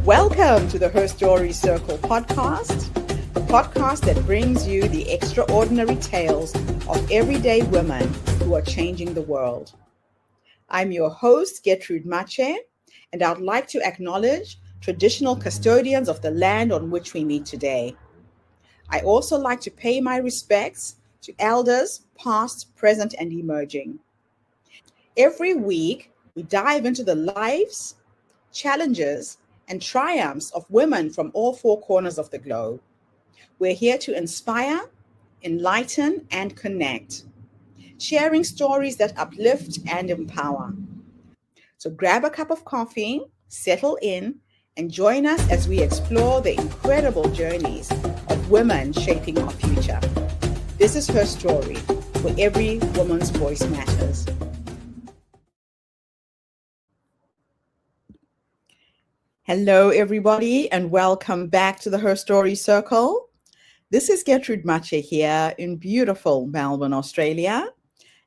Welcome to the Her Story Circle podcast, the podcast that brings you the extraordinary tales of everyday women who are changing the world. I'm your host, Gertrude Mache, and I'd like to acknowledge traditional custodians of the land on which we meet today. I also like to pay my respects to elders, past, present, and emerging. Every week, we dive into the lives, challenges, and triumphs of women from all four corners of the globe. We're here to inspire, enlighten, and connect, sharing stories that uplift and empower. So grab a cup of coffee, settle in, and join us as we explore the incredible journeys of women shaping our future. This is Her Story, where every woman's voice matters. Hello, everybody, and welcome back to the Her Story Circle. This is Gertrude Mache here in beautiful Melbourne, Australia.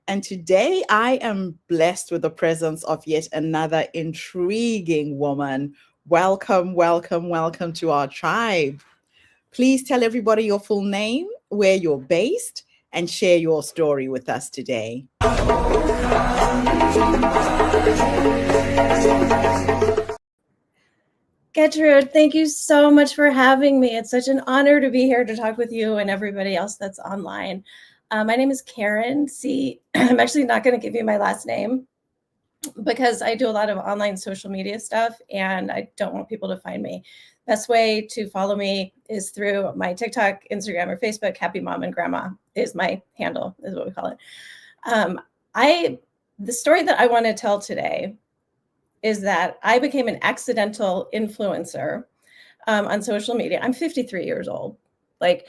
And today I am blessed with the presence of yet another intriguing woman. Welcome, welcome, welcome to our tribe. Please tell everybody your full name, where you're based, and share your story with us today. Gertrude, thank you so much for having me. It's such an honor to be here to talk with you and everybody else that's online. My name is Karen C. I'm actually not going to give you my last name because I do a lot of online social media stuff and I don't want people to find me. Best way to follow me is through my TikTok, Instagram, or Facebook. Happy Mom and Grandma is my handle, is what we call it. The story that I want to tell today is that I became an accidental influencer on social media. I'm 53 years old. Like,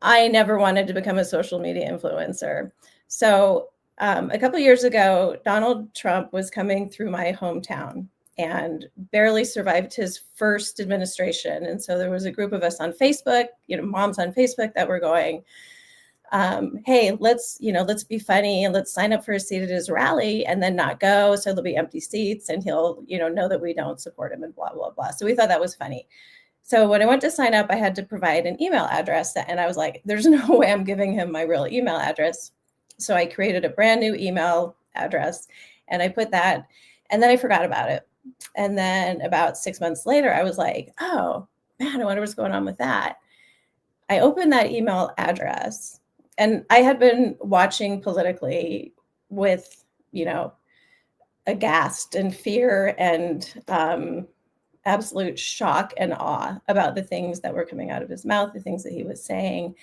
I never wanted to become a social media influencer. So a couple of years ago, Donald Trump was coming through my hometown and barely survived his first administration. And so there was a group of us on Facebook, moms on Facebook that were going, hey, let's be funny and let's sign up for a seat at his rally and then not go. So there'll be empty seats and he'll, know that we don't support him and blah, blah, blah. So we thought that was funny. So when I went to sign up, I had to provide an email address and I was like, there's no way I'm giving him my real email address. So I created a brand new email address and I put that, and then I forgot about it. And then about 6 months later, I was like, oh man, I wonder what's going on with that. I opened that email address. And I had been watching politically with, aghast and fear and absolute shock and awe about the things that were coming out of his mouth, the things that he was saying,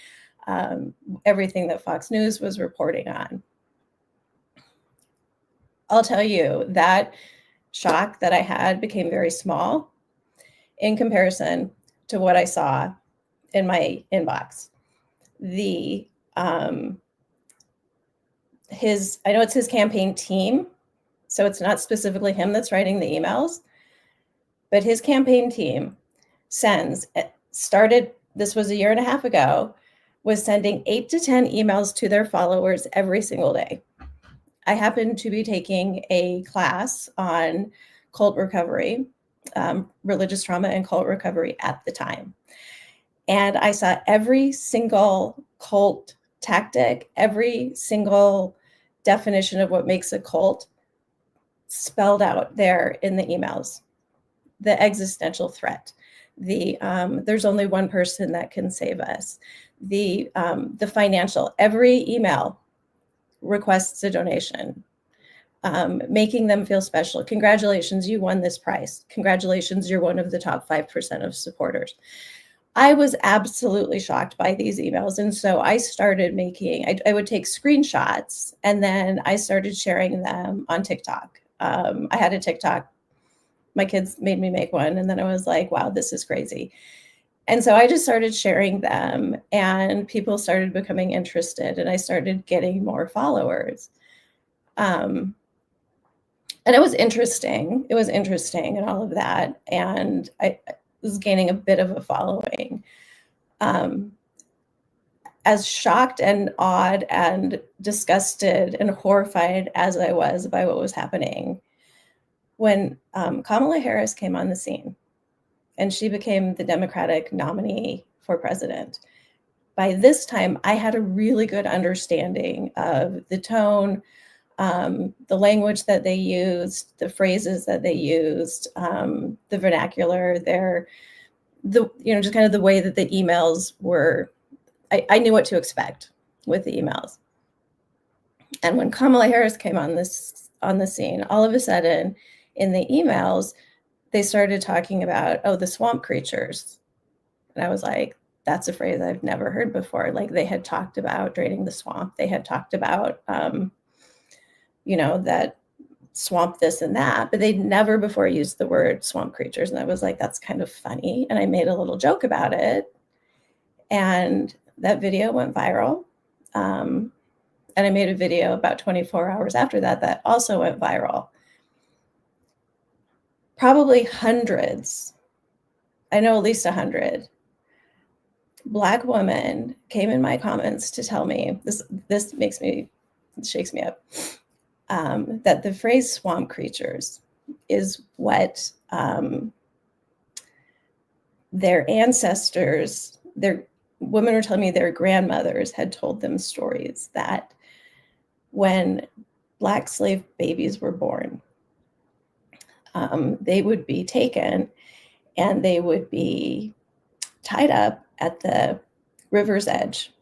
everything that Fox News was reporting on. I'll tell you, that shock that I had became very small in comparison to what I saw in my inbox. I know it's his campaign team, so it's not specifically him that's writing the emails, but his campaign team this was a year and a half ago, was sending 8 to 10 emails to their followers every single day. I happened to be taking a class on cult recovery, religious trauma and cult recovery at the time. And I saw every single cult tactic, every single definition of what makes a cult spelled out there in the emails. The existential threat, there's only one person that can save us, the financial, every email requests a donation, making them feel special. Congratulations, you won this prize. Congratulations, you're one of the top 5% of supporters. I was absolutely shocked by these emails. And so I started I would take screenshots and then I started sharing them on TikTok. I had a TikTok. My kids made me make one. And then I was like, wow, this is crazy. And so I just started sharing them and people started becoming interested and I started getting more followers. And it was interesting. It was interesting and all of that. And I was gaining a bit of a following. As shocked and awed and disgusted and horrified as I was by what was happening, when Kamala Harris came on the scene, and she became the Democratic nominee for president. By this time, I had a really good understanding of the tone, the language that they used, the phrases that they used, the vernacular, just kind of the way that the emails were. I knew what to expect with the emails. And when Kamala Harris came on the scene, all of a sudden in the emails, they started talking about, the swamp creatures. And I was like, that's a phrase I've never heard before. Like, they had talked about draining the swamp. They had talked about, that swamp this and that, but they'd never before used the word swamp creatures. And I was like, that's kind of funny. And I made a little joke about it. And that video went viral. And I made a video about 24 hours after that also went viral. Probably hundreds, I know at least 100 Black women came in my comments to tell me, this shakes me up, that the phrase swamp creatures is what their ancestors, their women were telling me their grandmothers had told them stories that when Black slave babies were born, they would be taken and they would be tied up at the river's edge,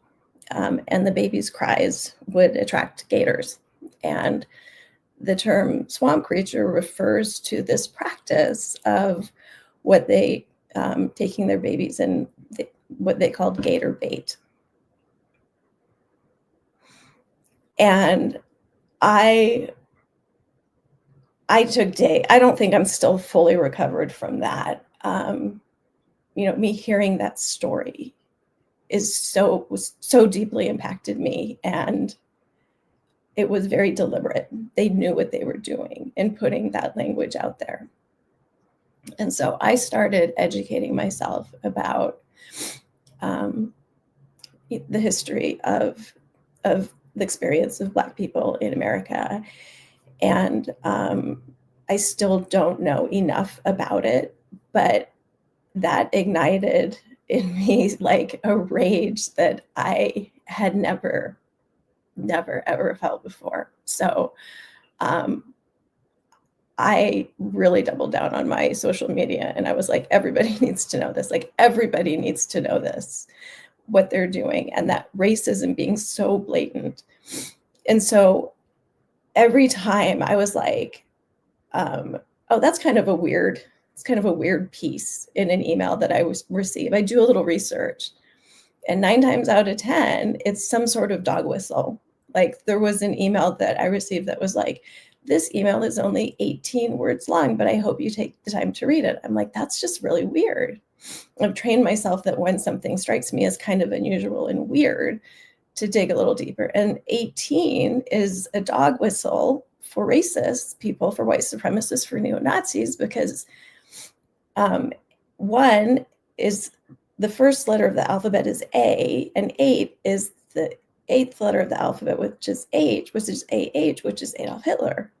and the baby's cries would attract gators. And the term swamp creature refers to this practice of what they taking their babies in what they called gator bait. And I took days. I don't think I'm still fully recovered from that. Me hearing that story was so deeply impacted me, and it was very deliberate. They knew what they were doing in putting that language out there. And so I started educating myself about the history of the experience of Black people in America. And I still don't know enough about it, but that ignited in me like a rage that I had never, ever felt before. So I really doubled down on my social media, and I was like, everybody needs to know this. Like, everybody needs to know this, what they're doing, and that racism being so blatant. And so every time I was like, that's kind of a weird piece in an email that I receive. I do a little research, and 9 times out of 10, it's some sort of dog whistle. Like, there was an email that I received that was like, this email is only 18 words long, but I hope you take the time to read it. I'm like, that's just really weird. I've trained myself that when something strikes me as kind of unusual and weird, to dig a little deeper. And 18 is a dog whistle for racist people, for white supremacists, for neo-Nazis, because one is the first letter of the alphabet is A, and 8 is the 8th letter of the alphabet, which is H, which is AH, which is Adolf Hitler.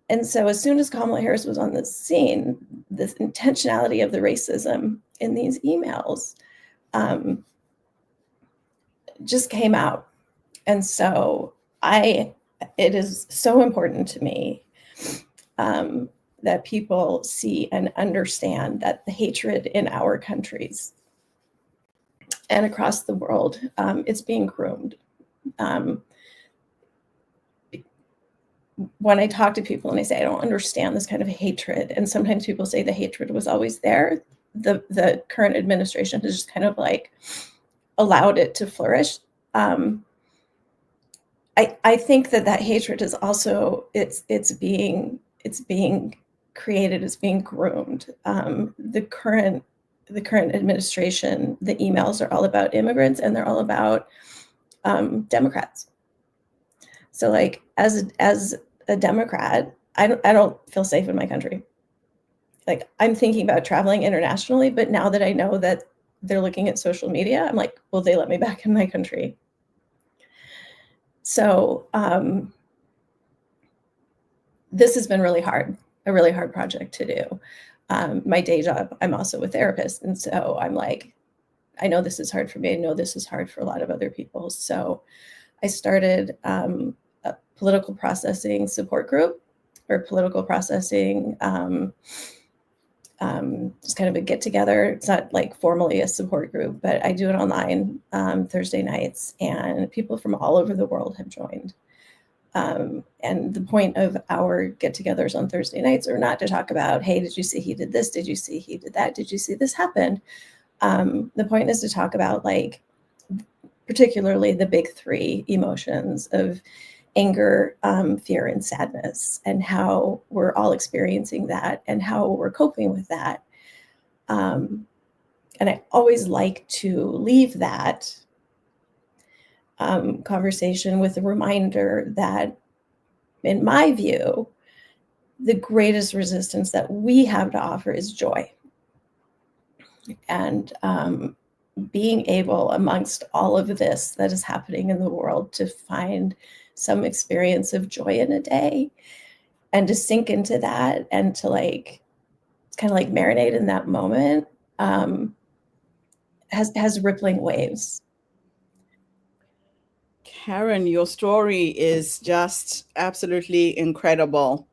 And so as soon as Kamala Harris was on the scene, this intentionality of the racism in these emails just came out. And so it is so important to me that people see and understand that the hatred in our countries and across the world, it's being groomed. When I talk to people and I say, I don't understand this kind of hatred, and sometimes people say the hatred was always there, the current administration has just kind of like allowed it to flourish. I think that hatred is also, it's being created, it's being groomed. The current administration, the emails are all about immigrants, and they're all about Democrats. So like as a Democrat, I don't feel safe in my country. Like, I'm thinking about traveling internationally, but now that I know that they're looking at social media, I'm like, will they let me back in my country? So this has been a really hard project to do. my day job, I'm also a therapist. And so I'm like, I know this is hard for me. I know this is hard for a lot of other people. So I started a political processing support group, or political processing, just kind of a get together. It's not like formally a support group, but I do it online Thursday nights, and people from all over the world have joined. And the point of our get-togethers on Thursday nights are not to talk about, hey, did you see he did this? Did you see he did that? Did you see this happened? The point is to talk about, like, particularly the big three emotions of anger, fear, and sadness, and how we're all experiencing that and how we're coping with that. And I always like to leave that conversation with a reminder that, in my view, the greatest resistance that we have to offer is joy. And being able, amongst all of this that is happening in the world, to find some experience of joy in a day, and to sink into that, and to, like, kind of like marinate in that moment, has rippling waves. Karen, your story is just absolutely incredible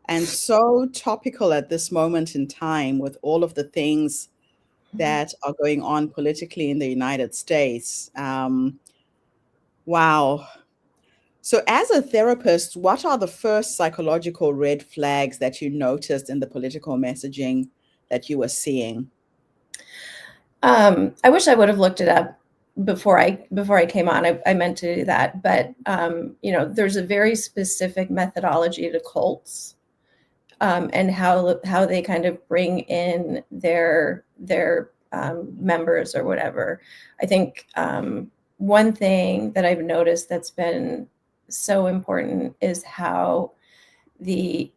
and so topical at this moment in time, with all of the things that are going on politically in the United States. Wow. So, as a therapist, what are the first psychological red flags that you noticed in the political messaging that you were seeing? I wish I would have looked it up before I came on. I meant to do that, but there's a very specific methodology to cults, and how they kind of bring in their members or whatever. I think one thing that I've noticed that's been so important is how the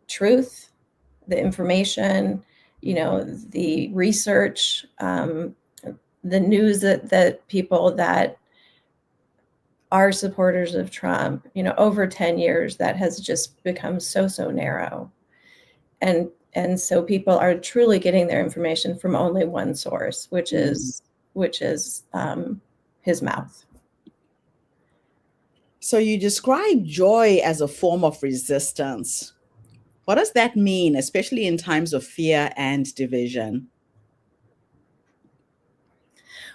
truth, the information, the research, the news that people that are supporters of Trump, over 10 years, that has just become so narrow. And so people are truly getting their information from only one source, which is his mouth. So, you describe joy as a form of resistance. What does that mean, especially in times of fear and division?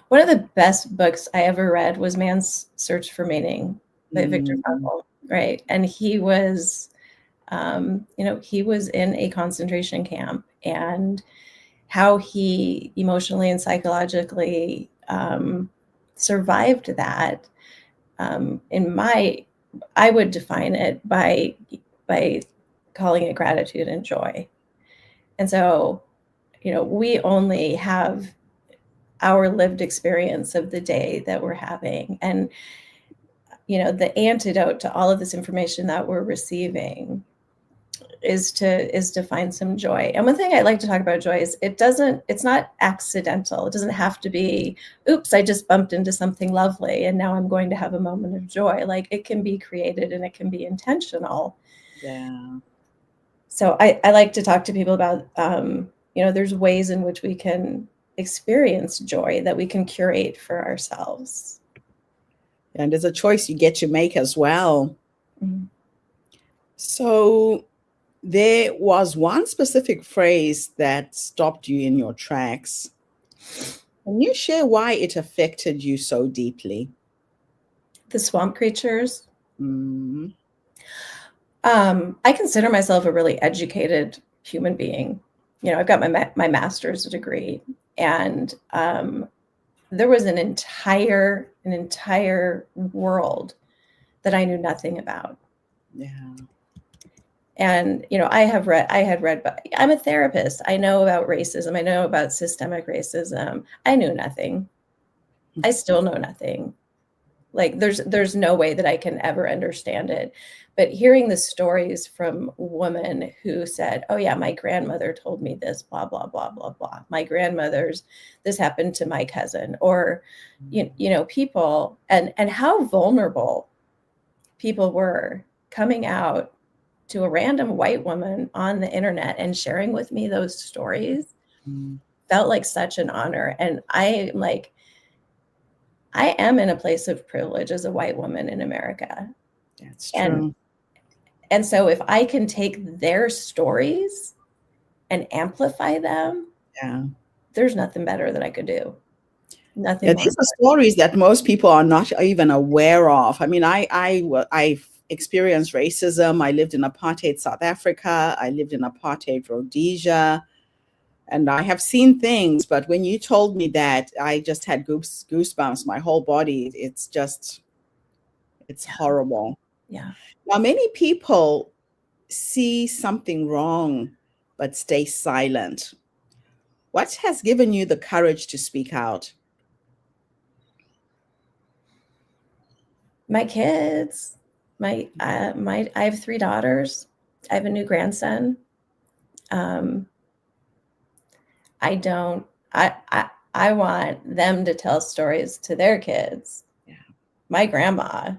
One of the best books I ever read was Man's Search for Meaning by Viktor Mm, Frankl, right? And he was, he was in a concentration camp, and how he emotionally and psychologically survived that. I would define it by calling it gratitude and joy. And so, we only have our lived experience of the day that we're having. And, the antidote to all of this information that we're receiving is to find some joy. And one thing I like to talk about joy is it's not accidental. It doesn't have to be, oops, I just bumped into something lovely and now I'm going to have a moment of joy. Like, it can be created and it can be intentional. yeah. So I like to talk to people about, there's ways in which we can experience joy that we can curate for ourselves. And there's a choice you get to make as well. Mm-hmm. So, there was one specific phrase that stopped you in your tracks. Can you share why it affected you so deeply? The swamp creatures. Mm, I consider myself a really educated human being. I've got my master's degree, and there was an entire world that I knew nothing about. yeah. And I had read, but I'm a therapist. I know about racism. I know about systemic racism. I knew nothing. I still know nothing. Like, there's no way that I can ever understand it. But hearing the stories from women who said, oh yeah, my grandmother told me this, blah, blah, blah, blah, blah. My grandmother's, this happened to my cousin, or, people, and how vulnerable people were coming out to a random white woman on the internet and sharing with me those stories felt like such an honor. And I am in a place of privilege as a white woman in America. That's true. And so if I can take their stories and amplify them, there's nothing better that I could do. Nothing more. These are stories that most people are not even aware of. I mean, I've experienced racism. I lived in apartheid South Africa. I lived in apartheid Rhodesia. And I have seen things, but when you told me that, I just had goosebumps, my whole body. It's horrible. Yeah. Now, many people see something wrong, but stay silent. What has given you the courage to speak out? My kids, I have 3 daughters. I have a new grandson. I want them to tell stories to their kids. Yeah. My grandma,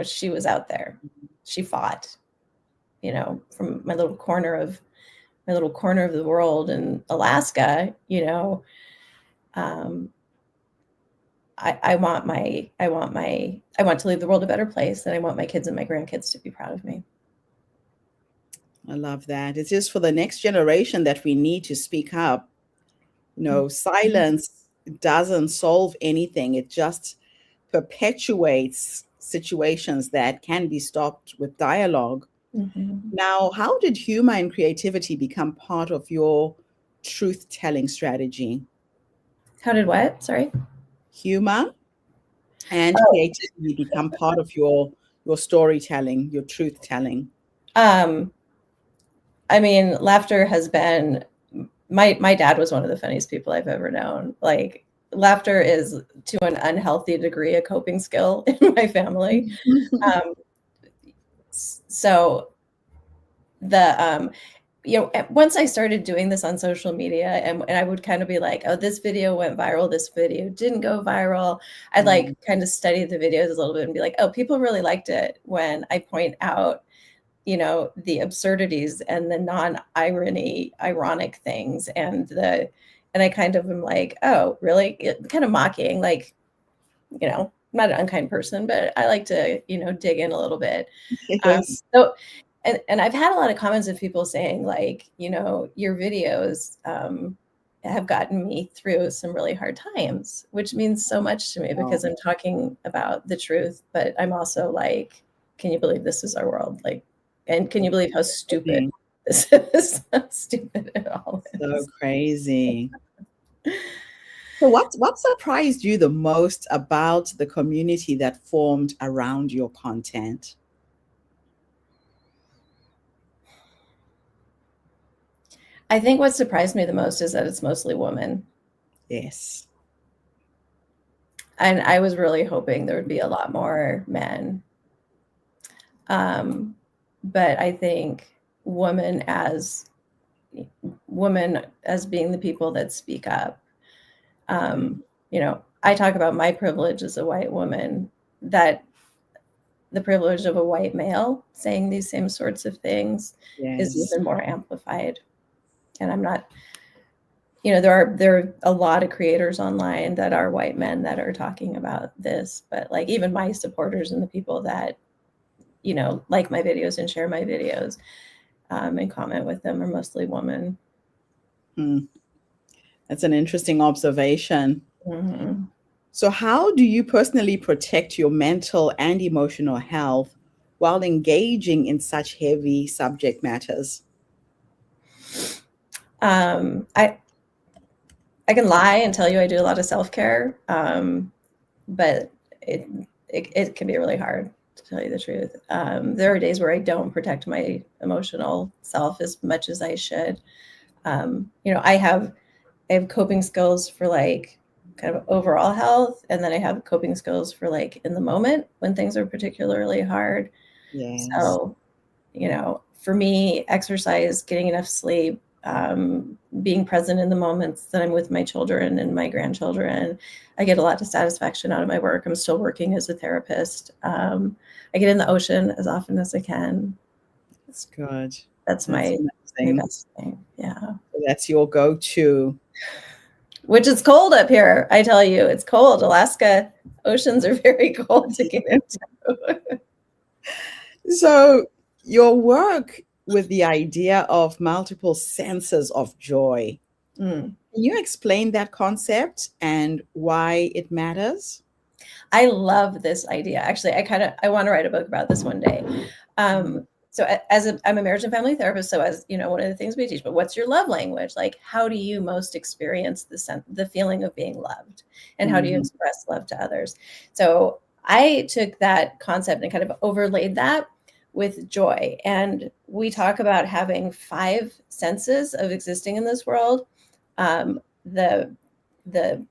she was out there. She fought, from my little corner of the world in Alaska, I want to leave the world a better place, and I want my kids and my grandkids to be proud of me. I love that. It's just for the next generation that we need to speak up. Silence doesn't solve anything. It just perpetuates situations that can be stopped with dialogue. Now, how did humor and creativity become part of your truth-telling strategy? How did what? Sorry? Humor and creativity become part of your storytelling, your truth-telling? I mean, laughter has been my dad was one of the funniest people I've ever known. Like, laughter is, to an unhealthy degree, a coping skill in my family. So once I started doing this on social media, and I would kind of be like, oh, this video went viral, this video didn't go viral. I'd kind of study the videos a little bit and be like, oh, people really liked it when I point out the absurdities and the ironic things, and I kind of am like, oh, really? Kind of mocking, like, I'm not an unkind person, but I like to, dig in a little bit. Yes. And I've had a lot of comments of people saying, like, your videos have gotten me through some really hard times, which means so much to me because I'm talking about the truth, but I'm also like, can you believe this is our world? Like, and can you believe how stupid this is? How stupid it all is. So crazy. So what surprised you the most about the community that formed around your content? I think what surprised me the most is that it's mostly women. Yes. And I was really hoping there would be a lot more men. But I think women as being the people that speak up. I talk about my privilege as a white woman, that the privilege of a white male saying these same sorts of things is even more amplified. And I'm not, there are a lot of creators online that are white men that are talking about this, but like even my supporters and the people that, like my videos and share my videos and comment with them are mostly women. That's an interesting observation. So how do you personally protect your mental and emotional health while engaging in such heavy subject matters? I can lie and tell you I do a lot of self-care, but it can be really hard, to tell you the truth. There are days where I don't protect my emotional self as much as I should. I have coping skills for like kind of overall health, and then I have coping skills for like in the moment when things are particularly hard. Yes. So, for me, exercise, getting enough sleep, being present in the moments that I'm with my children and my grandchildren. I get a lot of satisfaction out of my work. I'm still working as a therapist. I get in the ocean as often as I can. That's good. That's That's my amazing. best thing. Yeah. That's your go-to. Which is cold up here. I tell you, it's cold. Alaska oceans are very cold to get into. So your work with the idea of multiple senses of joy. Mm. Can you explain that concept and why it matters? I love this idea. Actually, I want to write a book about this one day. So I'm a marriage and family therapist. So as you know, one of the things we teach, but what's your love language? Like, how do you most experience the feeling of being loved, and how do you Mhm. express love to others? So I took that concept and kind of overlaid that with joy. And we talk about having 5 senses of existing in this world. The the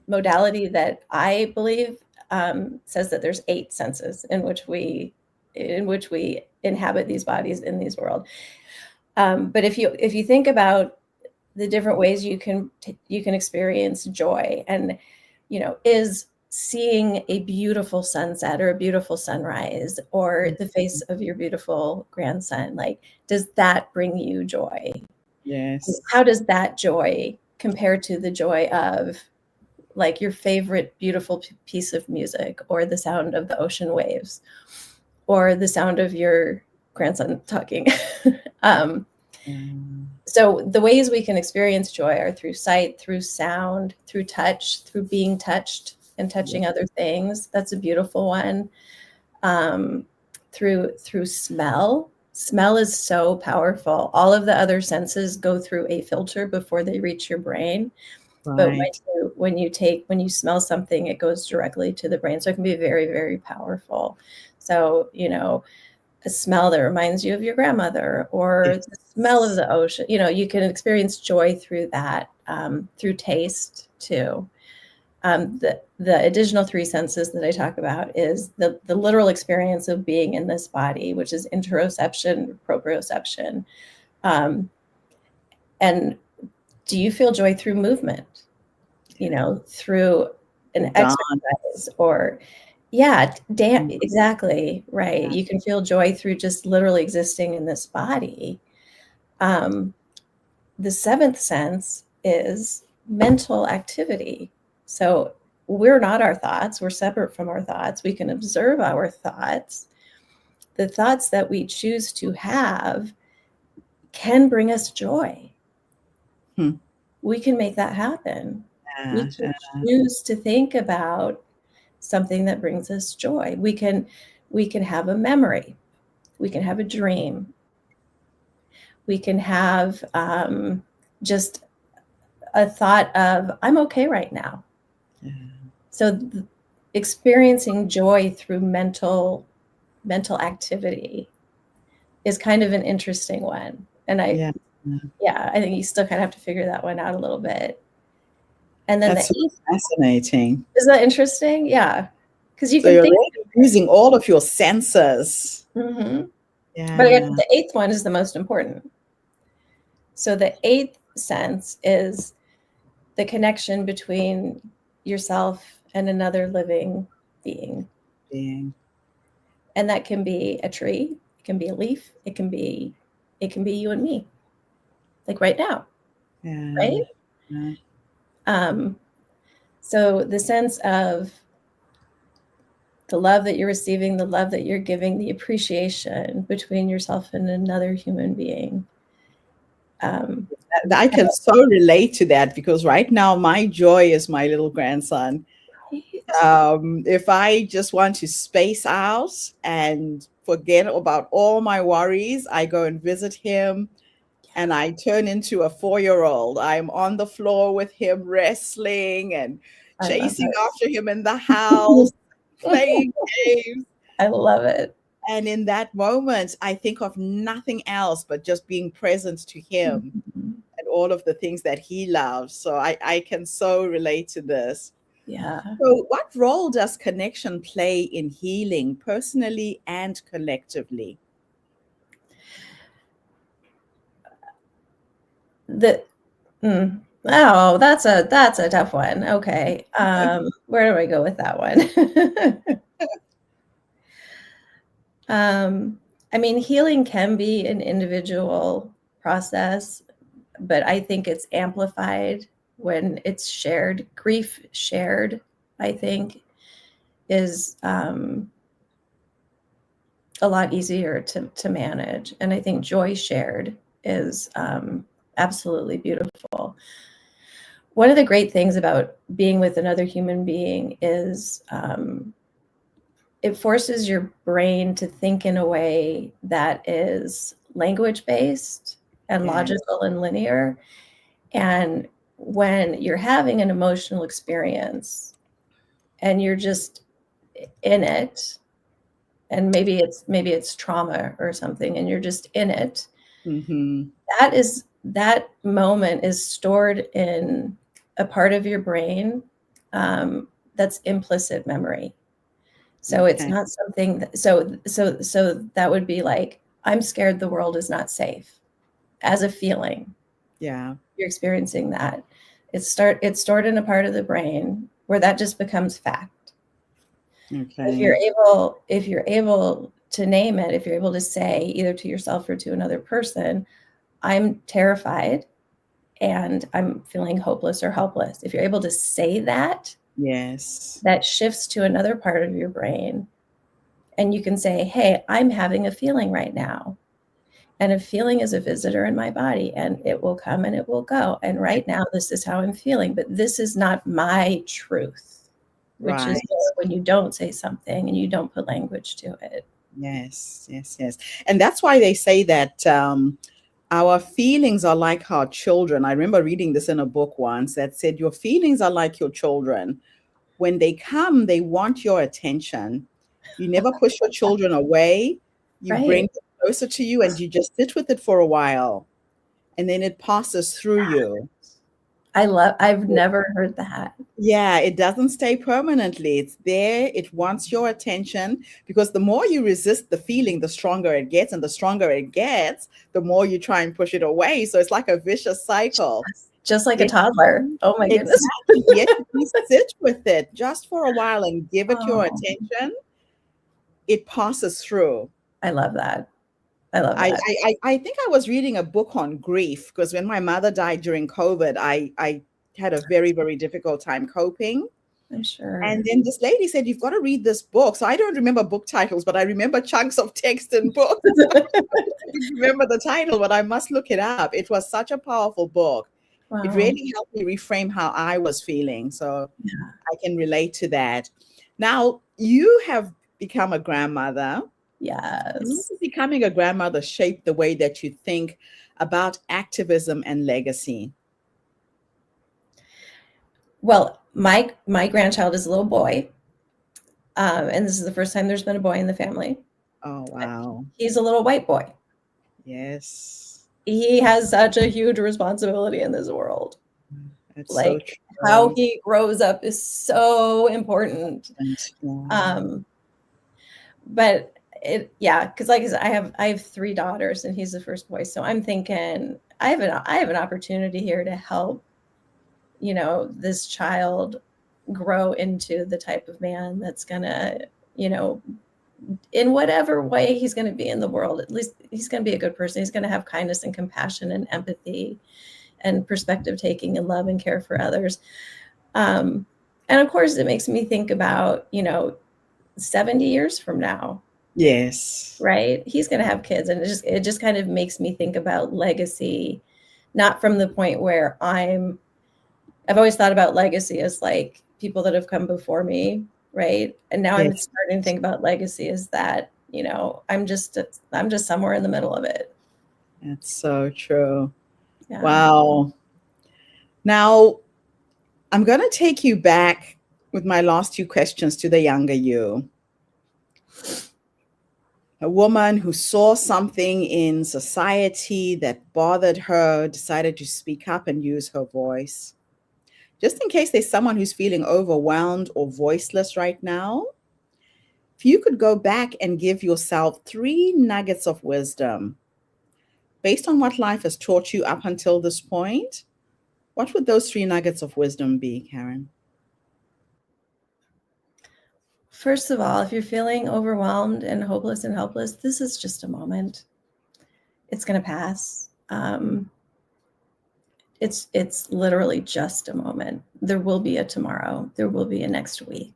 modality that I believe says that there's 8 senses in which we inhabit these bodies in these world. But if you think about the different ways you can experience joy, and is seeing a beautiful sunset or a beautiful sunrise or the face of your beautiful grandson, like, does that bring you joy? Yes. How does that joy compare to the joy of like your favorite beautiful piece of music, or the sound of the ocean waves, or the sound of your grandson talking? um, so the ways we can experience joy are through sight, through sound, through touch, through being touched and touching other things. That's a beautiful one. Through smell. Smell is so powerful. All of the other senses go through a filter before they reach your brain. But Right. when you smell something, it goes directly to the brain. So it can be very, very powerful. So, a smell that reminds you of your grandmother, or Yes. the smell of the ocean, you can experience joy through that, through taste too. The additional 3 senses that I talk about is the literal experience of being in this body, which is interoception, proprioception. And do you feel joy through movement? Through an Done. exercise, or exactly, right. You can feel joy through just literally existing in this body. The 7th sense is mental activity. So we're not our thoughts. We're separate from our thoughts. We can observe our thoughts. The thoughts that we choose to have can bring us joy. Hmm. We can make that happen. We Yeah. can choose to think about something that brings us joy. We can have a memory. We can have a dream. We can have just a thought of, I'm okay right now. Yeah. So experiencing joy through mental activity is kind of an interesting one. And Yeah. I think you still kind of have to figure that one out a little bit. And then the That's so 8th, fascinating. is that interesting? Yeah. Because you So can you're think. really using all of your senses. Mm-hmm. But Yeah. the 8th one is the most important. So the 8th sense is the connection between yourself and another living being. Being. And that can be a tree, it can be a leaf, it can be you and me. Like right now, Yeah. right? Yeah. So the sense of the love that you're receiving, the love that you're giving, the appreciation between yourself and another human being. I can so relate to that because right now my joy is my little grandson. If I just want to space out and forget about all my worries, I go and visit him and I turn into a 4-year-old. I'm on the floor with him, wrestling and I love chasing after him in the house, it. playing games. I love it. And in that moment, I think of nothing else but just being present to him Mhm. and all of the things that he loves. So I can so relate to this. Yeah. So, what role does connection play in healing personally and collectively? The Oh, that's a tough one. Okay. Where do I go with that one? um, I mean, healing can be an individual process, but I think it's amplified when it's shared. Grief shared, I think, is a lot easier to manage. And I think joy shared is absolutely beautiful. One of the great things about being with another human being is it forces your brain to think in a way that is language based and Yes. logical and linear. And when you're having an emotional experience and you're just in it, and maybe it's trauma or something, and you're just in it, Mm-hmm. that moment is stored in a part of your brain that's implicit memory. So it's Okay. not something that, so that would be like, I'm scared the world is not safe as a feeling. Yeah. You're experiencing that. It's stored in a part of the brain where that just becomes fact. Okay. If you're able to name it, if you're able to say either to yourself or to another person, I'm terrified and I'm feeling hopeless or helpless. If you're able to say that, Yes. that shifts to another part of your brain. And you can say, hey, I'm having a feeling right now. And a feeling is a visitor in my body, and it will come and it will go. And right now, this is how I'm feeling, but this is not my truth, which is Right. when you don't say something and you don't put language to it. Yes. Yes. Yes. And that's why they say that our feelings are like our children. I remember reading this in a book once that said your feelings are like your children. When they come, they want your attention. You never push your children away. You bring Right. them closer to you and you just sit with it for a while and then it passes through you. I've never heard that. Yeah, it doesn't stay permanently. It's there. It wants your attention because the more you resist the feeling, the stronger it gets. And the stronger it gets, the more you try and push it away. So it's like a vicious cycle. Just like a Yet, toddler. Oh my goodness. exactly. Yet if you sit with it just for a while and give it your Oh, attention, it passes through. I love that. I love I, that. I think I was reading a book on grief because when my mother died during COVID, I had a very, very difficult time coping. I'm And sure. then this lady said, you've got to read this book. So I don't remember book titles, but I remember chunks of text in books. I don't remember the title, but I must look it up. It was such a powerful book. It Wow. really helped me reframe how I was feeling. So Yeah. I can relate to that. Now, you have become a grandmother. And how Yes. does becoming a grandmother shape the way that you think about activism and legacy? Well, my grandchild is a little boy, and this is the first time there's been a boy in the family. Oh, wow. He's a little white boy. Yes. He has such a huge responsibility in this world. That's so Like how true. he grows up is so important. And yeah. But yeah, because like I said, I have three daughters and he's the first boy. So I'm thinking I have an opportunity here to help, this child grow into the type of man that's gonna, in whatever way he's gonna be in the world, at least he's gonna be a good person. He's gonna have kindness and compassion and empathy and perspective taking and love and care for others. And of course it makes me think about, 70 years from now, Yes. right? He's going to have kids, and it just kind of makes me think about legacy, not from the point where I've always thought about legacy as like people that have come before me, right? And now I'm Yes. starting to think about legacy as that, I'm just somewhere in the middle of it. That's so true. Yeah. Wow. Now, I'm going to take you back with my last two questions to the younger you. A woman who saw something in society that bothered her, decided to speak up and use her voice. Just in case there's someone who's feeling overwhelmed or voiceless right now, if you could go back and give yourself 3 nuggets of wisdom based on what life has taught you up until this point, what would those 3 nuggets of wisdom be, Karen? First of all, if you're feeling overwhelmed and hopeless and helpless, this is just a moment. It's going to pass. It's literally just a moment. There will be a tomorrow. There will be a next week.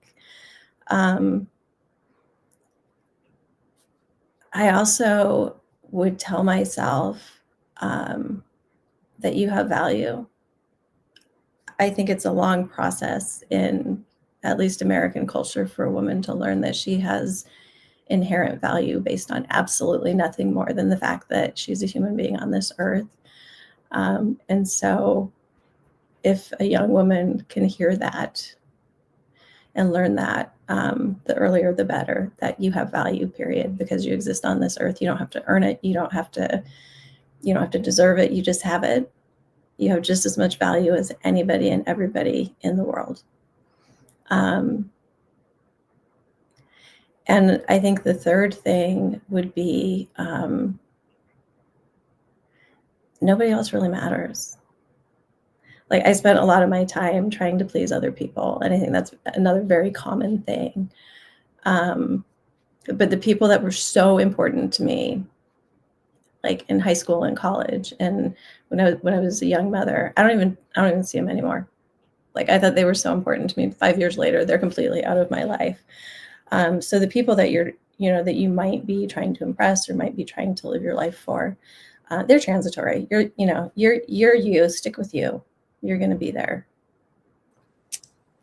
I also would tell myself that you have value. I think it's a long process in at least American culture for a woman to learn that she has inherent value based on absolutely nothing more than the fact that she's a human being on this earth. And so if a young woman can hear that and learn that, the earlier the better, that you have value, period, because you exist on this earth. You don't have to earn it. You don't have to deserve it. You just have it. You have just as much value as anybody and everybody in the world. And I think the third thing would be nobody else really matters. Like, I spent a lot of my time trying to please other people, and I think that's another very common thing. But the people that were so important to me, like in high school and college, and when I was a young mother, I don't even see them anymore. Like, I thought they were so important to me. 5 years later, they're completely out of my life. So the people that that you might be trying to impress or might be trying to live your life for, they're transitory. You're you. Stick with you. You're going to be there.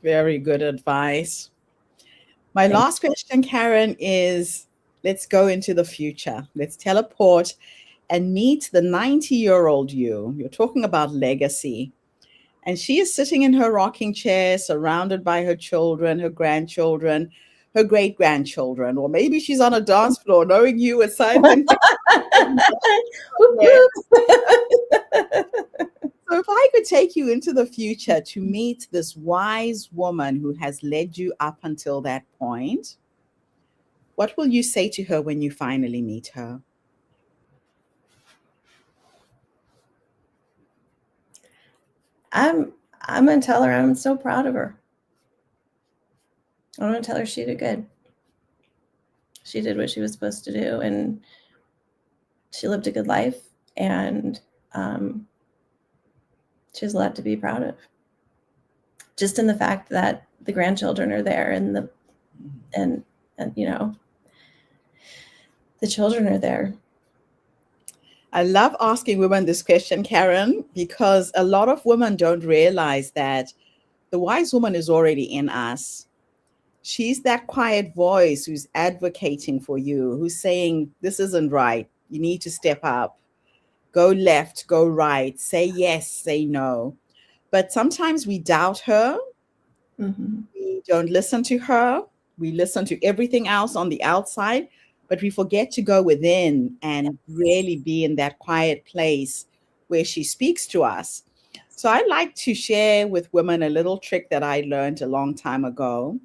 Very good advice. My last question, Karen, is let's go into the future. Let's teleport and meet the 90-year-old you. You're talking about legacy. And she is sitting in her rocking chair, surrounded by her children, her grandchildren, her great-grandchildren, or maybe she's on a dance floor, knowing you with signs and So if I could take you into the future to meet this wise woman who has led you up until that point, what will you say to her when you finally meet her? I'm going to tell her I'm so proud of her. I'm going to tell her she did good. She did what she was supposed to do, and she lived a good life, and she has a lot to be proud of. Just in the fact that the grandchildren are there, and the children are there. I love asking women this question, Karen, because a lot of women don't realize that the wise woman is already in us. She's that quiet voice who's advocating for you, who's saying, this isn't right. You need to step up. Go left, go right, say yes, say no. But sometimes we doubt her. Mm-hmm. We don't listen to her. We listen to everything else on the outside, but we forget to go within and really be in that quiet place where she speaks to us. So I like to share with women a little trick that I learned a long time ago.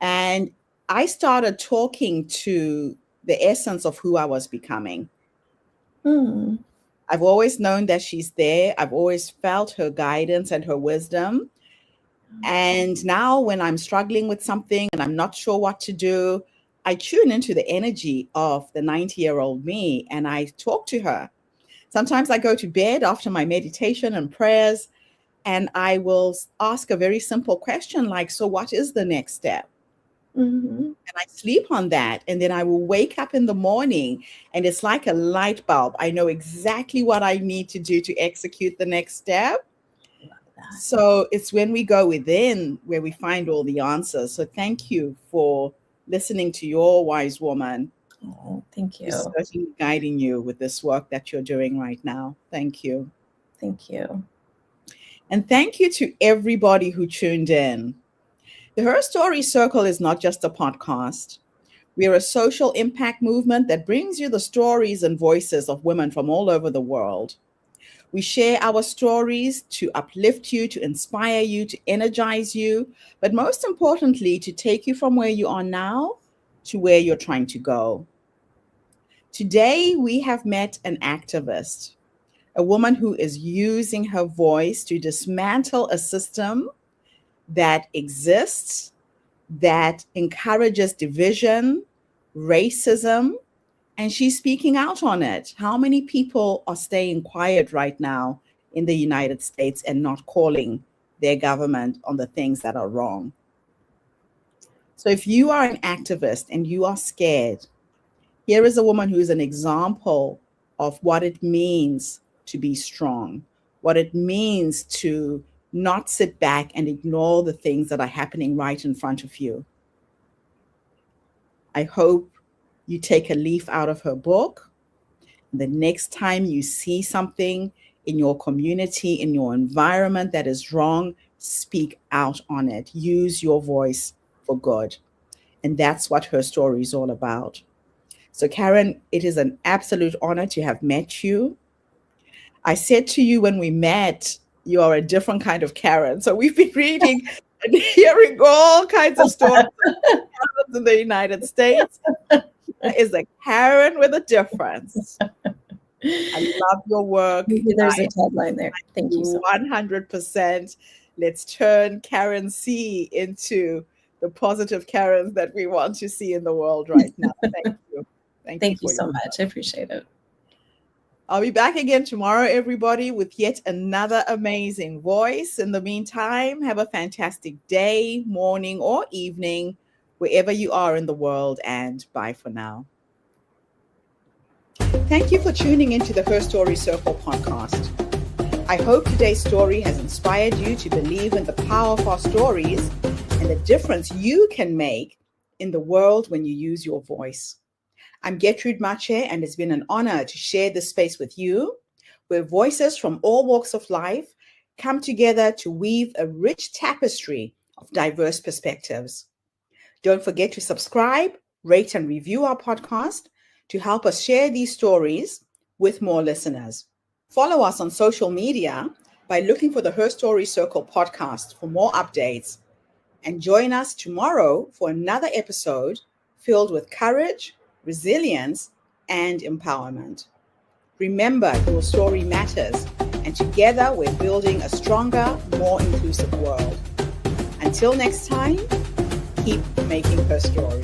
And I started talking to the essence of who I was becoming. Mm. I've always known that she's there. I've always felt her guidance and her wisdom. And now when I'm struggling with something and I'm not sure what to do, I tune into the energy of the 90-year-old me and I talk to her. Sometimes I go to bed after my meditation and prayers and I will ask a very simple question like, so what is the next step? Mm-hmm. And I sleep on that. And then I will wake up in the morning and it's like a light bulb. I know exactly what I need to do to execute the next step. So it's when we go within where we find all the answers. So thank you for listening to your wise woman. Oh, thank you. She's certainly guiding you with this work that you're doing right now. Thank you. Thank you. And thank you to everybody who tuned in. The Her Story Circle is not just a podcast. We are a social impact movement that brings you the stories and voices of women from all over the world. We share our stories to uplift you, to inspire you, to energize you, but most importantly, to take you from where you are now to where you're trying to go. Today, we have met an activist, a woman who is using her voice to dismantle a system that exists that encourages division, racism, and she's speaking out on it. How many people are staying quiet right now in the United States and not calling their government on the things that are wrong? So if you are an activist and you are scared, here is a woman who is an example of what it means to be strong, what it means to not sit back and ignore the things that are happening right in front of you. I hope you take a leaf out of her book. The next time you see something in your community, in your environment that is wrong, speak out on it. Use your voice for good. And that's what her story is all about. So, Karen, it is an absolute honor to have met you. I said to you when we met, you are a different kind of Karen. So we've been reading and hearing all kinds of stories in the United States. There is a Karen with a difference. I love your work. Maybe there's a tagline there. Thank you so much. 100%. Let's turn Karen C into the positive Karens that we want to see in the world right now. Thank you. Thank you so much. I appreciate it. I'll be back again tomorrow, everybody, with yet another amazing voice. In the meantime, have a fantastic day, morning, or evening, wherever you are in the world, and bye for now. Thank you for tuning into the Her Story Circle podcast. I hope today's story has inspired you to believe in the power of our stories and the difference you can make in the world when you use your voice. I'm Gertrude Mache, and it's been an honor to share this space with you, where voices from all walks of life come together to weave a rich tapestry of diverse perspectives. Don't forget to subscribe, rate, and review our podcast to help us share these stories with more listeners. Follow us on social media by looking for the Her Story Circle podcast for more updates. And join us tomorrow for another episode filled with courage, resilience, and empowerment. Remember, your story matters, and together we're building a stronger, more inclusive world. Until next time, keep making her story.